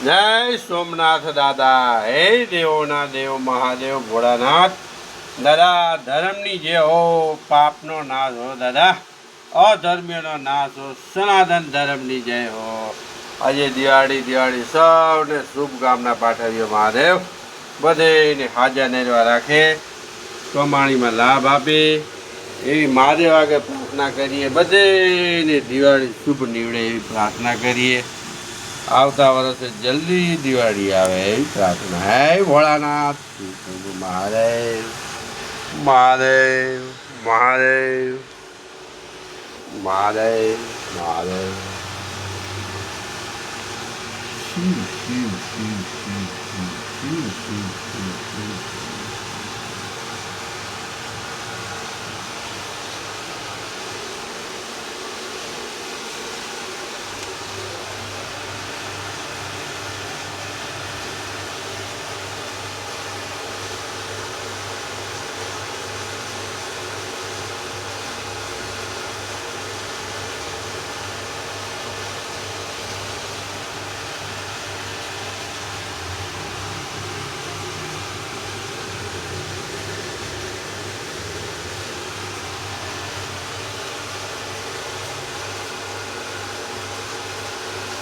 જય સોમનાથ દાદા. હે દેવોના દેવ મહાદેવ ભોળાનાથ દાદા. ધર્મની જે હો પાપનો નાશ હો દાદા, અધર્મીનો નાશ હો, સનાતન ધર્મની જય હો. આજે દિવાળી સૌને શુભકામના પાઠવ્યો મહાદેવ. બધેને હાજર નરવા રાખે, કમાણીમાં લાભ આપે એવી મહાદેવ આગળ પ્રાર્થના કરીએ. બધેને દિવાળી શુભ નીવડે એવી પ્રાર્થના કરીએ. આવતા વર્ષે જલ્દી દિવાળી આવે એવી પ્રાર્થના. હે ભોળાનાથ મહાદેવ મહાદેવ મહાદેવ મહાદેવ મહાદેવ. શિવ શિવ શિવ શિવ શિવ શિવ શિવ શિવ.